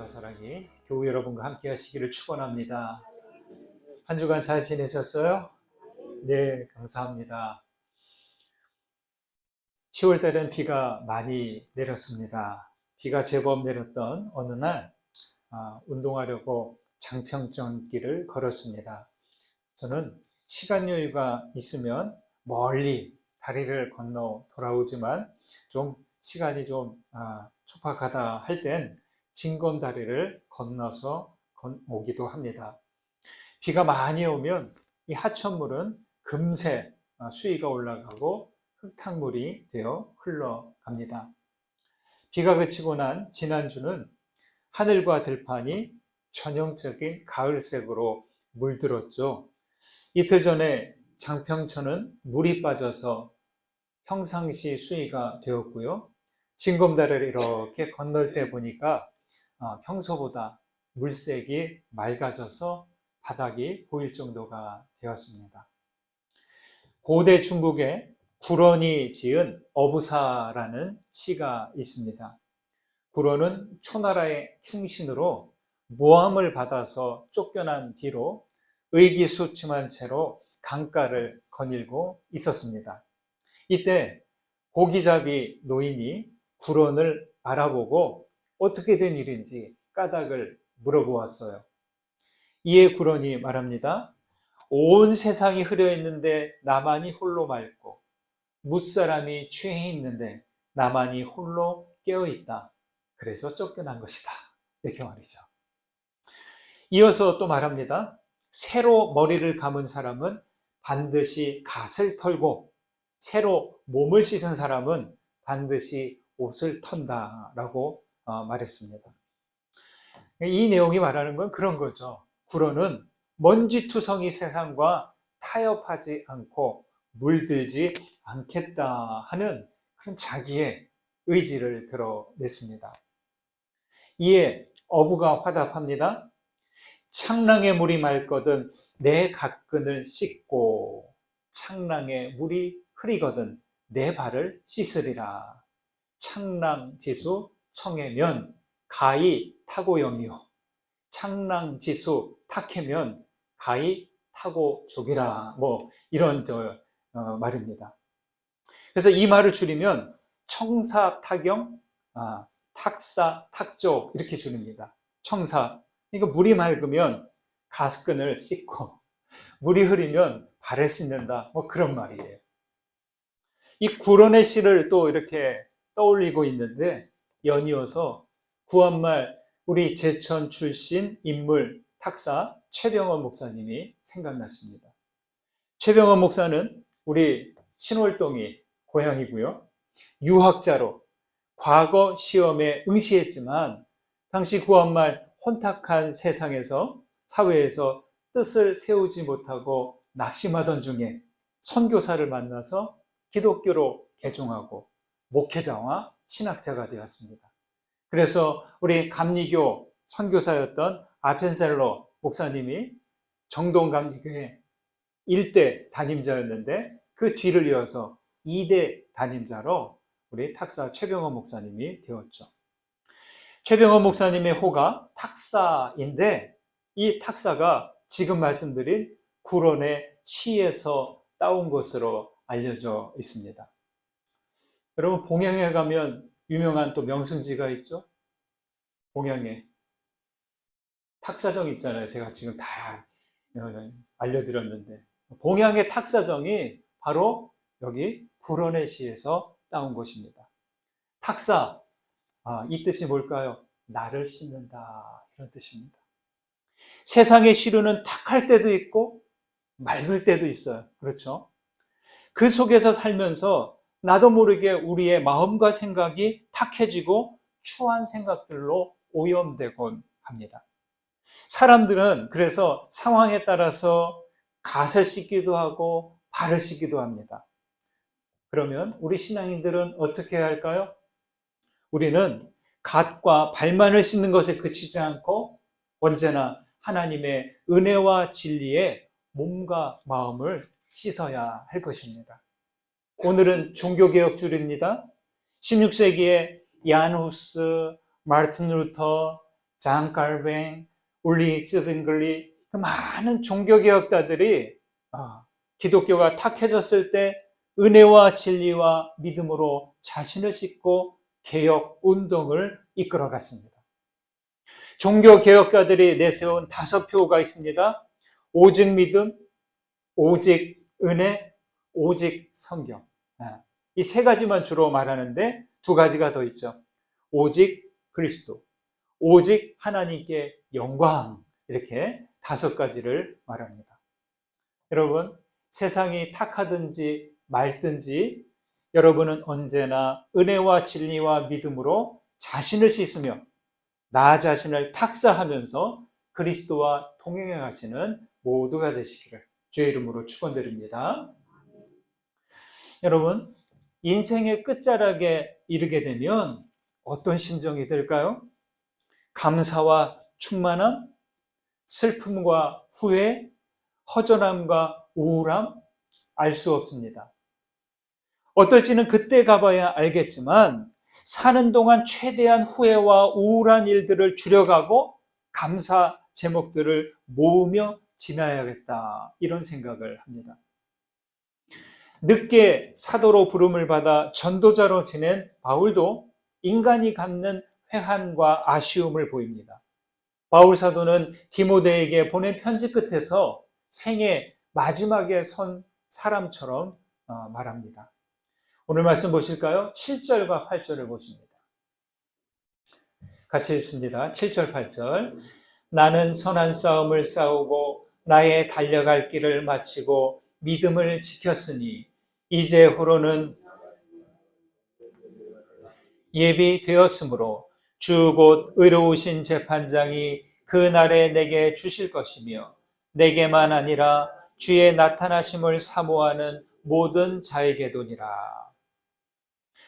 은혜와 사랑이 교우 여러분과 함께 하시기를 축원합니다. 한 주간 잘 지내셨어요? 네, 감사합니다. 10월 달엔 비가 많이 내렸습니다. 비가 제법 내렸던 어느 날 운동하려고 장평전길을 걸었습니다. 저는 시간 여유가 있으면 멀리 다리를 건너 돌아오지만 좀 시간이 좀 촉박하다 할 땐 징검다리를 건너서 오기도 합니다. 비가 많이 오면 이 하천물은 금세 수위가 올라가고 흙탕물이 되어 흘러갑니다. 비가 그치고 난 지난주는 하늘과 들판이 전형적인 가을색으로 물들었죠. 이틀 전에 장평천은 물이 빠져서 평상시 수위가 되었고요. 징검다리를 이렇게 건널 때 보니까 평소보다 물색이 맑아져서 바닥이 보일 정도가 되었습니다. 고대 중국에 구런이 지은 어부사라는 시가 있습니다. 구런은 초나라의 충신으로 모함을 받아서 쫓겨난 뒤로 의기소침한 채로 강가를 거닐고 있었습니다. 이때 고기잡이 노인이 구런을 알아보고 어떻게 된 일인지 까닭을 물어보았어요. 이에 구런이 말합니다. 온 세상이 흐려 있는데 나만이 홀로 맑고 무사람이 취해 있는데 나만이 홀로 깨어 있다. 그래서 쫓겨난 것이다. 이렇게 말이죠. 이어서 또 말합니다. 새로 머리를 감은 사람은 반드시 갓을 털고 새로 몸을 씻은 사람은 반드시 옷을 턴다라고 말했습니다. 이 내용이 말하는 건 그런 거죠. 구런은 먼지투성이 세상과 타협하지 않고 물들지 않겠다 하는 그런 자기의 의지를 드러냈습니다. 이에 어부가 화답합니다. 창랑의 물이 맑거든 내 갓근을 씻고 창랑의 물이 흐리거든 내 발을 씻으리라. 창랑지수 청해면 가히 타고염이요 창랑지수 탁해면 가히 타고족이라. 이런 말입니다. 그래서 이 말을 줄이면 청사 타경, 탁사 탁족 이렇게 줄입니다. 청사, 그러니까 물이 맑으면 가스끈을 씻고 물이 흐리면 발을 씻는다. 그런 말이에요. 이 구런의 시를 또 이렇게 떠올리고 있는데 연이어서 구한말 우리 제천 출신 인물 탁사 최병원 목사님이 생각났습니다. 최병원 목사는 우리 신월동이 고향이고요. 유학자로 과거 시험에 응시했지만 당시 구한말 혼탁한 세상에서 사회에서 뜻을 세우지 못하고 낙심하던 중에 선교사를 만나서 기독교로 개종하고 목회자와 신학자가 되었습니다. 그래서 우리 감리교 선교사였던 아펜셀로 목사님이 정동감리교회 1대 담임자였는데 그 뒤를 이어서 2대 담임자로 우리 탁사 최병원 목사님이 되었죠. 최병원 목사님의 호가 탁사인데 이 탁사가 지금 말씀드린 구런의 시에서 따온 것으로 알려져 있습니다. 여러분 봉양에 가면 유명한 또 명승지가 있죠. 봉양에 탁사정 있잖아요. 제가 지금 다 알려드렸는데 봉양의 탁사정이 바로 여기 구런의 시에서 따온 것입니다. 탁사, 이 뜻이 뭘까요? 나를 씻는다 이런 뜻입니다. 세상의 시루는 탁할 때도 있고 맑을 때도 있어요. 그렇죠? 그 속에서 살면서 나도 모르게 우리의 마음과 생각이 탁해지고 추한 생각들로 오염되곤 합니다. 사람들은 그래서 상황에 따라서 갓을 씻기도 하고 발을 씻기도 합니다. 그러면 우리 신앙인들은 어떻게 해야 할까요? 우리는 갓과 발만을 씻는 것에 그치지 않고 언제나 하나님의 은혜와 진리에 몸과 마음을 씻어야 할 것입니다. 오늘은 종교개혁주일입니다. 16세기에 얀 후스, 마르틴 루터, 장 칼뱅, 울리 쯔빙글리, 그 많은 종교개혁가들이 기독교가 탁해졌을 때 은혜와 진리와 믿음으로 자신을 싣고 개혁 운동을 이끌어갔습니다. 종교개혁가들이 내세운 5표가 있습니다. 오직 믿음, 오직 은혜, 오직 성경. 이 3가지만 주로 말하는데 2가지가 더 있죠. 오직 그리스도, 오직 하나님께 영광, 이렇게 5가지를 말합니다. 여러분, 세상이 탁하든지 맑든지 여러분은 언제나 은혜와 진리와 믿음으로 자신을 씻으며 나 자신을 탁사하면서 그리스도와 동행해 가시는 모두가 되시기를 주의 이름으로 축원드립니다. 여러분, 인생의 끝자락에 이르게 되면 어떤 심정이 들까요? 감사와 충만함, 슬픔과 후회, 허전함과 우울함, 알 수 없습니다. 어떨지는 그때 가봐야 알겠지만 사는 동안 최대한 후회와 우울한 일들을 줄여가고 감사 제목들을 모으며 지나야겠다, 이런 생각을 합니다. 늦게 사도로 부름을 받아 전도자로 지낸 바울도 인간이 갖는 회한과 아쉬움을 보입니다. 바울 사도는 디모데에게 보낸 편지 끝에서 생애 마지막에 선 사람처럼 말합니다. 오늘 말씀 보실까요? 7절과 8절을 보십니다. 같이 읽습니다. 7절, 8절. 나는 선한 싸움을 싸우고 나의 달려갈 길을 마치고 믿음을 지켰으니 이제 후로는 예비되었으므로 주 곧 의로우신 재판장이 그 날에 내게 주실 것이며 내게만 아니라 주의 나타나심을 사모하는 모든 자에게도니라.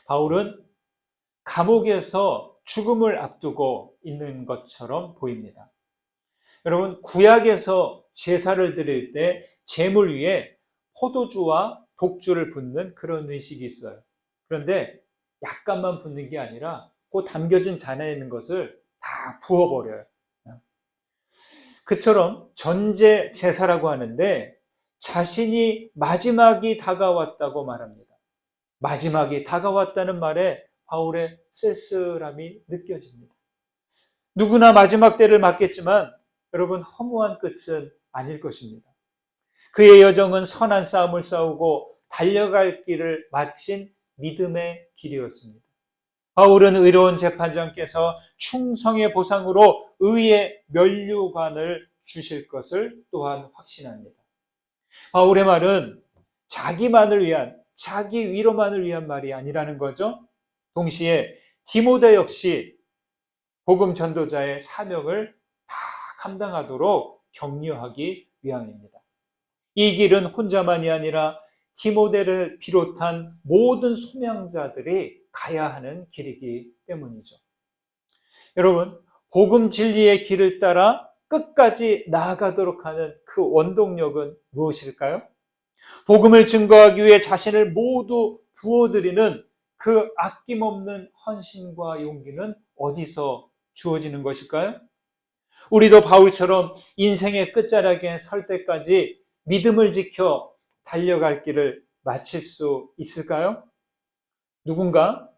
바울은 감옥에서 죽음을 앞두고 있는 것처럼 보입니다. 여러분, 구약에서 제사를 드릴 때 제물 위에 포도주와 독주를 붓는 그런 의식이 있어요. 그런데 약간만 붓는 게 아니라 그 담겨진 잔에 있는 것을 다 부어버려요. 그처럼 전제 제사라고 하는데 자신이 마지막이 다가왔다고 말합니다. 마지막이 다가왔다는 말에 바울의 쓸쓸함이 느껴집니다. 누구나 마지막 때를 맞겠지만 여러분, 허무한 끝은 아닐 것입니다. 그의 여정은 선한 싸움을 싸우고 달려갈 길을 마친 믿음의 길이었습니다. 바울은 의로운 재판장께서 충성의 보상으로 의의 면류관을 주실 것을 또한 확신합니다. 바울의 말은 자기만을 위한, 자기 위로만을 위한 말이 아니라는 거죠. 동시에 디모데 역시 복음 전도자의 사명을 다 감당하도록 격려하기 위함입니다. 이 길은 혼자만이 아니라 디모데를 비롯한 모든 소명자들이 가야 하는 길이기 때문이죠. 여러분, 복음 진리의 길을 따라 끝까지 나아가도록 하는 그 원동력은 무엇일까요? 복음을 증거하기 위해 자신을 모두 부어드리는 그 아낌없는 헌신과 용기는 어디서 주어지는 것일까요? 우리도 바울처럼 인생의 끝자락에 설 때까지 믿음을 지켜 달려갈 길을 마칠 수 있을까요? 누군가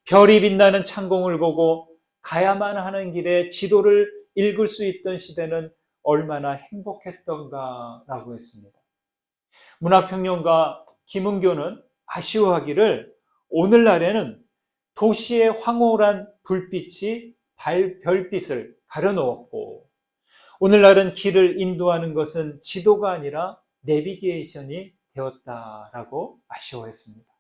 별이 빛나는 창공을 보고 가야만 하는 길에 지도를 읽을 수 있던 시대는 얼마나 행복했던가라고 했습니다. 문화평론가 김은교는 아쉬워하기를 오늘날에는 도시의 황홀한 불빛이 별빛을 가려놓았고 오늘날은 길을 인도하는 것은 지도가 아니라 내비게이션이 되었다라고 아쉬워했습니다.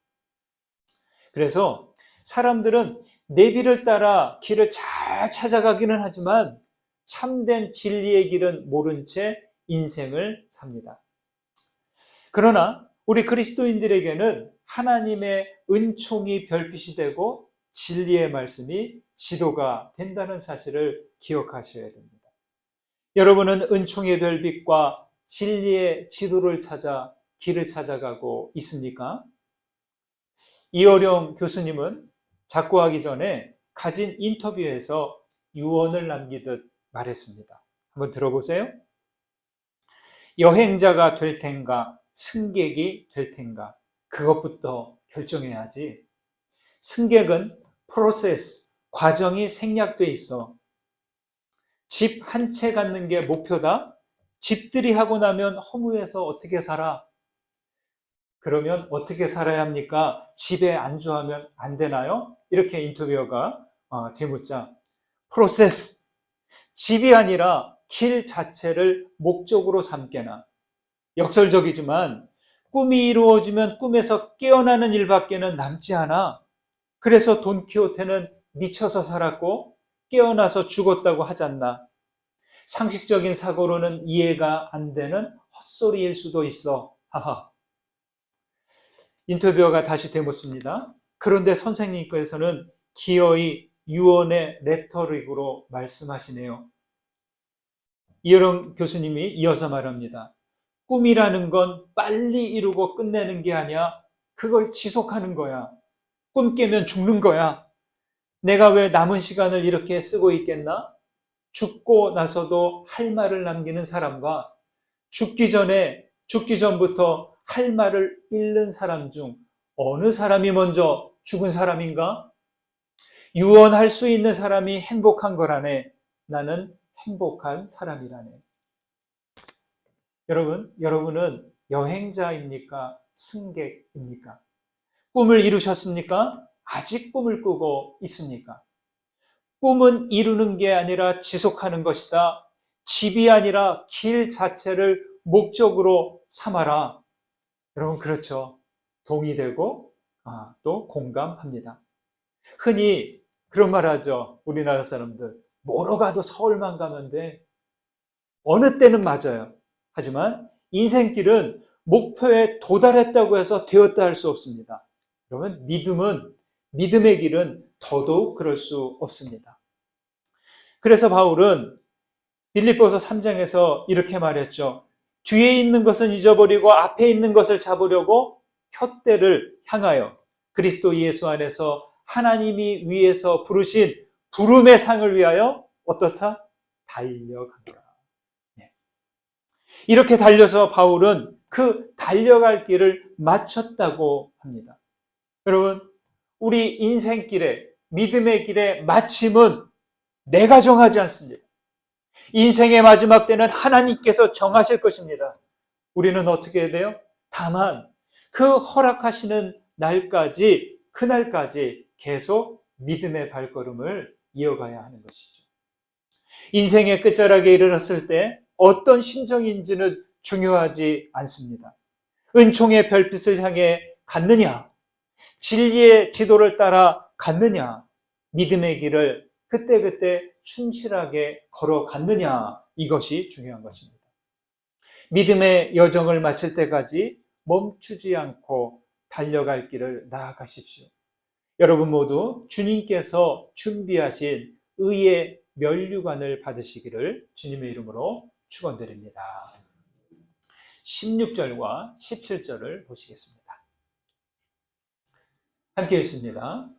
그래서 사람들은 내비를 따라 길을 잘 찾아가기는 하지만 참된 진리의 길은 모른 채 인생을 삽니다. 그러나 우리 그리스도인들에게는 하나님의 은총이 별빛이 되고 진리의 말씀이 지도가 된다는 사실을 기억하셔야 됩니다. 여러분은 은총의 별빛과 진리의 지도를 찾아 길을 찾아가고 있습니까? 이어령 교수님은 작고하기 전에 가진 인터뷰에서 유언을 남기듯 말했습니다. 한번 들어보세요. 여행자가 될 텐가, 승객이 될 텐가, 그것부터 결정해야지. 승객은 프로세스, 과정이 생략돼 있어. 집 한 채 갖는 게 목표다? 집들이 하고 나면 허무해서 어떻게 살아? 그러면 어떻게 살아야 합니까? 집에 안주하면 안 되나요? 이렇게 인터뷰어가 되묻자, 프로세스, 집이 아니라 길 자체를 목적으로 삼게나. 역설적이지만 꿈이 이루어지면 꿈에서 깨어나는 일밖에는 남지 않아. 그래서 돈키호테는 미쳐서 살았고 깨어나서 죽었다고 하잖나. 상식적인 사고로는 이해가 안 되는 헛소리일 수도 있어. 하하. 인터뷰어가 다시 되묻습니다. 그런데 선생님께서는 기어이 유언의 레토릭으로 말씀하시네요. 이어령 교수님이 이어서 말합니다. 꿈이라는 건 빨리 이루고 끝내는 게 아니야. 그걸 지속하는 거야. 꿈 깨면 죽는 거야. 내가 왜 남은 시간을 이렇게 쓰고 있겠나? 죽고 나서도 할 말을 남기는 사람과 죽기 전부터 할 말을 잃는 사람 중 어느 사람이 먼저 죽은 사람인가? 유언할 수 있는 사람이 행복한 거라네. 나는 행복한 사람이라네. 여러분은 여행자입니까? 승객입니까? 꿈을 이루셨습니까? 아직 꿈을 꾸고 있습니까? 꿈은 이루는 게 아니라 지속하는 것이다. 집이 아니라 길 자체를 목적으로 삼아라. 여러분, 그렇죠. 동의되고 또 공감합니다. 흔히 그런 말 하죠. 우리나라 사람들. 뭐로 가도 서울만 가면 돼. 어느 때는 맞아요. 하지만 인생길은 목표에 도달했다고 해서 되었다 할 수 없습니다. 그러면 믿음의 길은 더더욱 그럴 수 없습니다. 그래서 바울은 빌립보서 3장에서 이렇게 말했죠. 뒤에 있는 것은 잊어버리고 앞에 있는 것을 잡으려고 푯대를 향하여 그리스도 예수 안에서 하나님이 위에서 부르신 부름의 상을 위하여 어떻다? 달려간다. 이렇게 달려서 바울은 그 달려갈 길을 마쳤다고 합니다. 여러분, 우리 인생길에, 믿음의 길의 마침은 내가 정하지 않습니다. 인생의 마지막 때는 하나님께서 정하실 것입니다. 우리는 어떻게 해야 돼요? 다만 그 허락하시는 날까지, 그날까지 계속 믿음의 발걸음을 이어가야 하는 것이죠. 인생의 끝자락에 이르렀을 때 어떤 심정인지는 중요하지 않습니다. 은총의 별빛을 향해 갔느냐, 진리의 지도를 따라 갔느냐, 믿음의 길을 그때그때 충실하게 걸어갔느냐, 이것이 중요한 것입니다. 믿음의 여정을 마칠 때까지 멈추지 않고 달려갈 길을 나아가십시오. 여러분 모두 주님께서 준비하신 의의 면류관을 받으시기를 주님의 이름으로 축원드립니다. 16절과 17절을 보시겠습니다. 함께 읽습니다.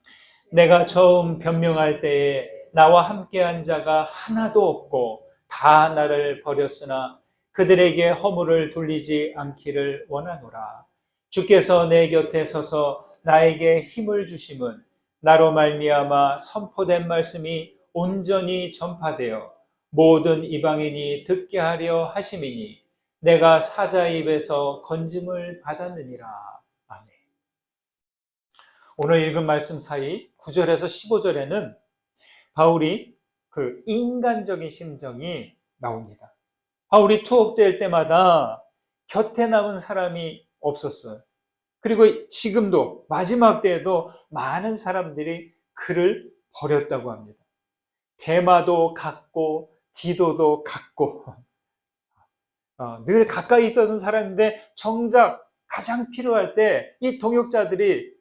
내가 처음 변명할 때에 나와 함께한 자가 하나도 없고 다 나를 버렸으나 그들에게 허물을 돌리지 않기를 원하노라. 주께서 내 곁에 서서 나에게 힘을 주심은 나로 말미암아 선포된 말씀이 온전히 전파되어 모든 이방인이 듣게 하려 하심이니 내가 사자의 입에서 건짐을 받았느니라. 아멘. 오늘 읽은 말씀 사이 9절에서 15절에는 바울이 그 인간적인 심정이 나옵니다. 바울이 투옥될 때마다 곁에 남은 사람이 없었어요. 그리고 지금도 마지막 때에도 많은 사람들이 그를 버렸다고 합니다. 대마도 같고 디도도 같고 늘 가까이 있었던 사람인데 정작 가장 필요할 때 이 동역자들이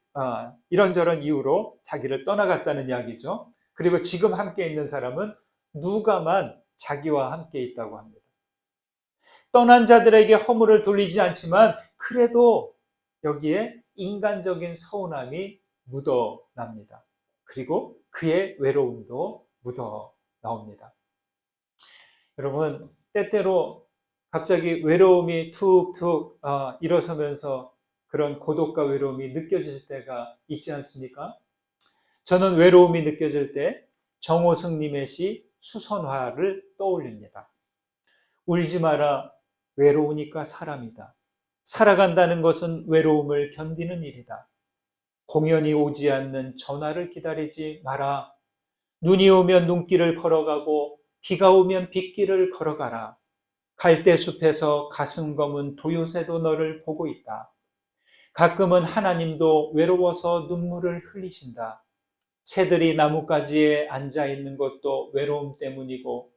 이런저런 이유로 자기를 떠나갔다는 이야기죠. 그리고 지금 함께 있는 사람은 누가만 자기와 함께 있다고 합니다. 떠난 자들에게 허물을 돌리지 않지만 그래도 여기에 인간적인 서운함이 묻어납니다. 그리고 그의 외로움도 묻어납니다. 나옵니다. 여러분, 때때로 갑자기 외로움이 툭툭 일어서면서 그런 고독과 외로움이 느껴질 때가 있지 않습니까? 저는 외로움이 느껴질 때 정호승님의 시 수선화를 떠올립니다. 울지 마라, 외로우니까 사람이다. 살아간다는 것은 외로움을 견디는 일이다. 공연이 오지 않는 전화를 기다리지 마라. 눈이 오면 눈길을 걸어가고 비가 오면 빗길을 걸어가라. 갈대숲에서 가슴 검은 도요새도 너를 보고 있다. 가끔은 하나님도 외로워서 눈물을 흘리신다. 새들이 나뭇가지에 앉아 있는 것도 외로움 때문이고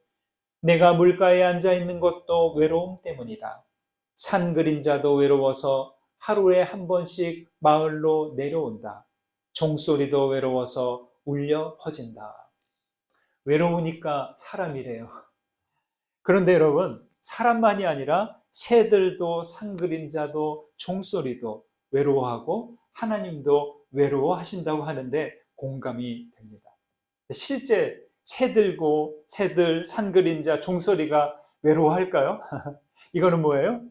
내가 물가에 앉아 있는 것도 외로움 때문이다. 산 그림자도 외로워서 하루에 한 번씩 마을로 내려온다. 종소리도 외로워서 울려 퍼진다. 외로우니까 사람이래요. 그런데 여러분, 사람만이 아니라 새들도 산 그림자도 종소리도 외로워하고 하나님도 외로워하신다고 하는데 공감이 됩니다. 실제 새들, 산 그림자, 종소리가 외로워할까요? 이거는 뭐예요?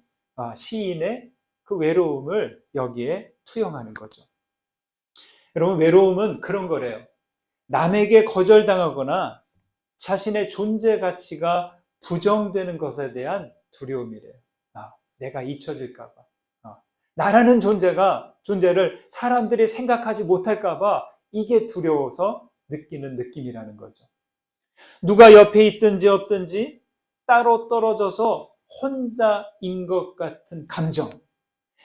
시인의 그 외로움을 여기에 투영하는 거죠. 여러분, 외로움은 그런 거래요. 남에게 거절당하거나 자신의 존재 가치가 부정되는 것에 대한 두려움이래요. 내가 잊혀질까 봐. 나라는 존재를 사람들이 생각하지 못할까 봐 이게 두려워서 느끼는 느낌이라는 거죠. 누가 옆에 있든지 없든지 따로 떨어져서 혼자인 것 같은 감정.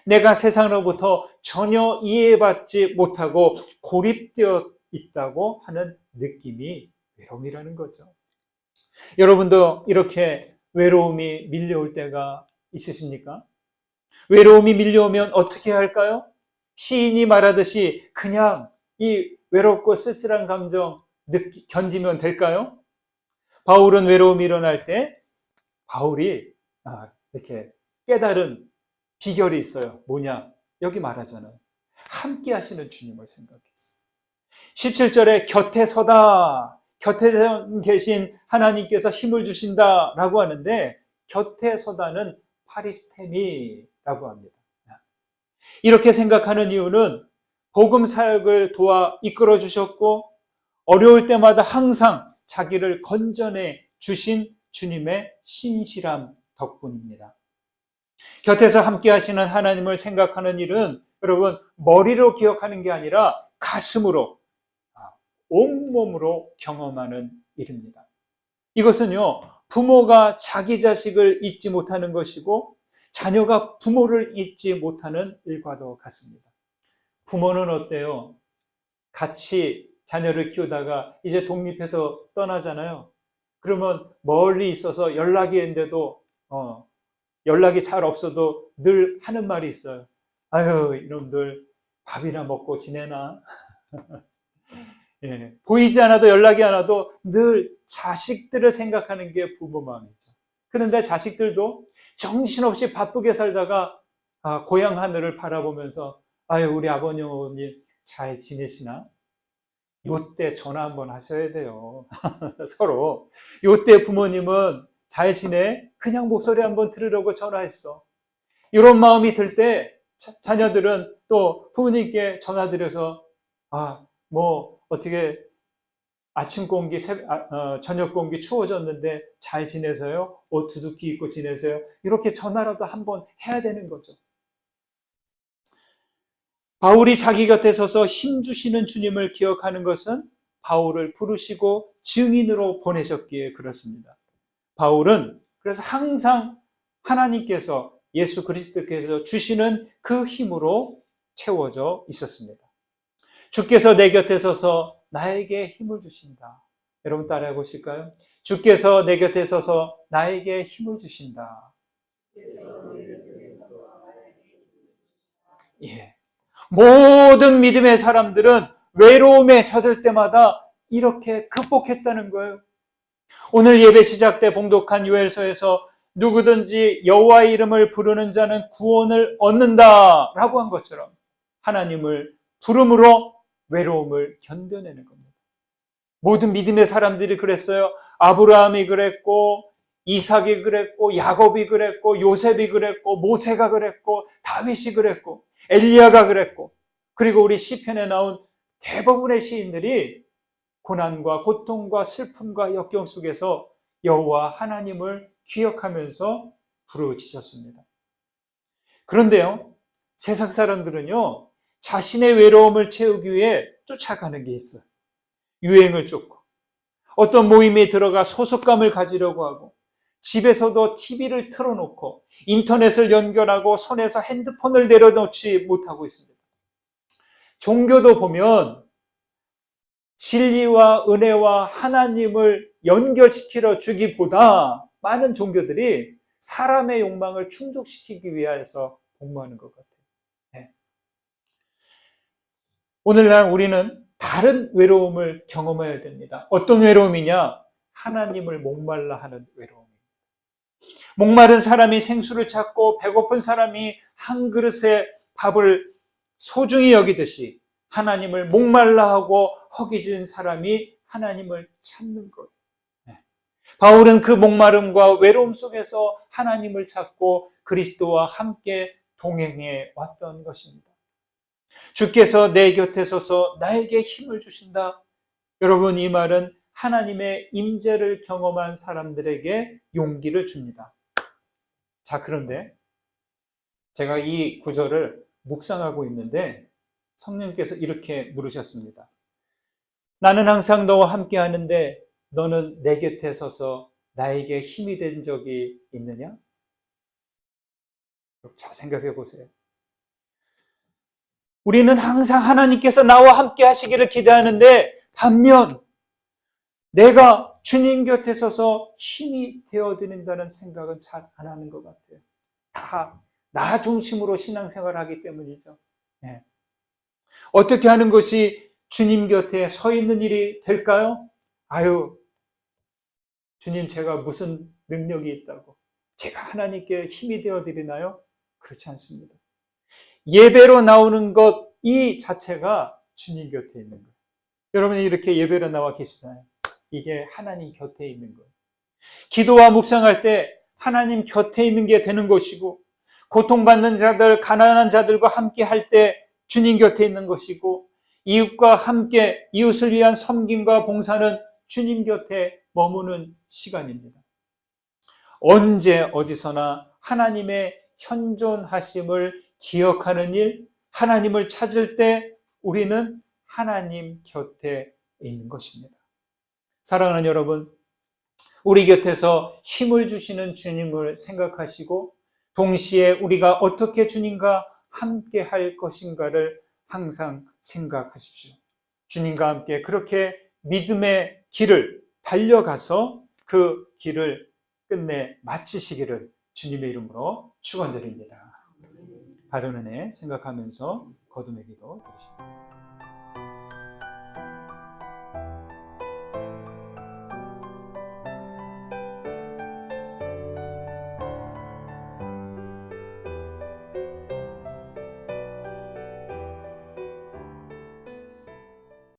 내가 세상으로부터 전혀 이해받지 못하고 고립되어 있다고 하는 느낌이 외로움이라는 거죠. 여러분도 이렇게 외로움이 밀려올 때가 있으십니까? 외로움이 밀려오면 어떻게 할까요? 시인이 말하듯이 그냥 이 외롭고 쓸쓸한 감정 견디면 될까요? 바울은 외로움이 일어날 때 바울이 이렇게 깨달은 비결이 있어요. 뭐냐? 여기 말하잖아요. 함께 하시는 주님을 생각했어요. 17절에 곁에 서다. 곁에 계신 하나님께서 힘을 주신다라고 하는데 곁에 서다는 파리스테미라고 합니다. 이렇게 생각하는 이유는 복음 사역을 도와 이끌어 주셨고 어려울 때마다 항상 자기를 건져내 주신 주님의 신실함 덕분입니다. 곁에서 함께 하시는 하나님을 생각하는 일은 여러분 머리로 기억하는 게 아니라 가슴으로 온몸으로 경험하는 일입니다. 이것은요 부모가 자기 자식을 잊지 못하는 것이고 자녀가 부모를 잊지 못하는 일과도 같습니다. 부모는 어때요? 같이 자녀를 키우다가 이제 독립해서 떠나잖아요. 그러면 멀리 있어서 연락이 있는데도 연락이 잘 없어도 늘 하는 말이 있어요. 아유 이놈들 밥이나 먹고 지내나? 예, 보이지 않아도 연락이 안 와도 늘 자식들을 생각하는 게 부모 마음이죠. 그런데 자식들도 정신없이 바쁘게 살다가 고향 하늘을 바라보면서 아유 우리 아버님 어머니 잘 지내시나? 요때 전화 한번 하셔야 돼요. 서로 요때 부모님은 잘 지내? 그냥 목소리 한번 들으려고 전화했어. 이런 마음이 들 때 자녀들은 또 부모님께 전화드려서 뭐 어떻게 아침 공기, 저녁 공기 추워졌는데 잘 지내세요? 옷 두둑히 입고 지내세요? 이렇게 전화라도 한번 해야 되는 거죠. 바울이 자기 곁에 서서 힘주시는 주님을 기억하는 것은 바울을 부르시고 증인으로 보내셨기에 그렇습니다. 바울은 그래서 항상 하나님께서 예수 그리스도께서 주시는 그 힘으로 채워져 있었습니다. 주께서 내 곁에 서서 나에게 힘을 주신다. 여러분 따라해 보실까요? 주께서 내 곁에 서서 나에게 힘을 주신다. 예. 모든 믿음의 사람들은 외로움에 젖을 때마다 이렇게 극복했다는 거예요. 오늘 예배 시작 때 봉독한 요엘서에서 누구든지 여호와의 이름을 부르는 자는 구원을 얻는다라고 한 것처럼 하나님을 부름으로 외로움을 견뎌내는 겁니다. 모든 믿음의 사람들이 그랬어요. 아브라함이 그랬고, 이삭이 그랬고, 야곱이 그랬고, 요셉이 그랬고, 모세가 그랬고, 다윗이 그랬고, 엘리야가 그랬고, 그리고 우리 시편에 나온 대부분의 시인들이 고난과 고통과 슬픔과 역경 속에서 여호와 하나님을 기억하면서 부르짖었습니다. 그런데요, 세상 사람들은요, 자신의 외로움을 채우기 위해 쫓아가는 게 있어요. 유행을 쫓고, 어떤 모임에 들어가 소속감을 가지려고 하고, 집에서도 TV를 틀어놓고 인터넷을 연결하고 손에서 핸드폰을 내려놓지 못하고 있습니다. 종교도 보면 진리와 은혜와 하나님을 연결시키려 주기보다 많은 종교들이 사람의 욕망을 충족시키기 위해서 복무하는 것 같아요. 네. 오늘날 우리는 다른 외로움을 경험해야 됩니다. 어떤 외로움이냐? 하나님을 목말라 하는 외로움입니다. 목마른 사람이 생수를 찾고 배고픈 사람이 한 그릇의 밥을 소중히 여기듯이 하나님을 목말라 하고 허기진 사람이 하나님을 찾는 것. 바울은 그 목마름과 외로움 속에서 하나님을 찾고 그리스도와 함께 동행해 왔던 것입니다. 주께서 내 곁에 서서 나에게 힘을 주신다. 여러분, 이 말은 하나님의 임재를 경험한 사람들에게 용기를 줍니다. 자, 그런데 제가 이 구절을 묵상하고 있는데 성령께서 이렇게 물으셨습니다. 나는 항상 너와 함께 하는데 너는 내 곁에 서서 나에게 힘이 된 적이 있느냐? 잘 생각해 보세요. 우리는 항상 하나님께서 나와 함께 하시기를 기대하는데 반면 내가 주님 곁에 서서 힘이 되어드린다는 생각은 잘 안 하는 것 같아요. 다 나 중심으로 신앙생활을 하기 때문이죠. 네. 어떻게 하는 것이 주님 곁에 서 있는 일이 될까요? 아유, 주님 제가 무슨 능력이 있다고 제가 하나님께 힘이 되어드리나요? 그렇지 않습니다. 예배로 나오는 것 이 자체가 주님 곁에 있는 거예요. 여러분이 이렇게 예배로 나와 계시나요? 이게 하나님 곁에 있는 거예요. 기도와 묵상할 때 하나님 곁에 있는 게 되는 것이고, 고통받는 자들, 가난한 자들과 함께 할 때 주님 곁에 있는 것이고, 이웃과 함께 이웃을 위한 섬김과 봉사는 주님 곁에 머무는 시간입니다. 언제 어디서나 하나님의 현존하심을 기억하는 일, 하나님을 찾을 때 우리는 하나님 곁에 있는 것입니다. 사랑하는 여러분, 우리 곁에서 힘을 주시는 주님을 생각하시고 동시에 우리가 어떻게 주님과 함께 할 것인가를 항상 생각하십시오. 주님과 함께 그렇게 믿음의 길을 달려가서 그 길을 끝내 마치시기를 주님의 이름으로 축원드립니다. 바른 은혜 생각하면서 거듭의 기도 드리십니다.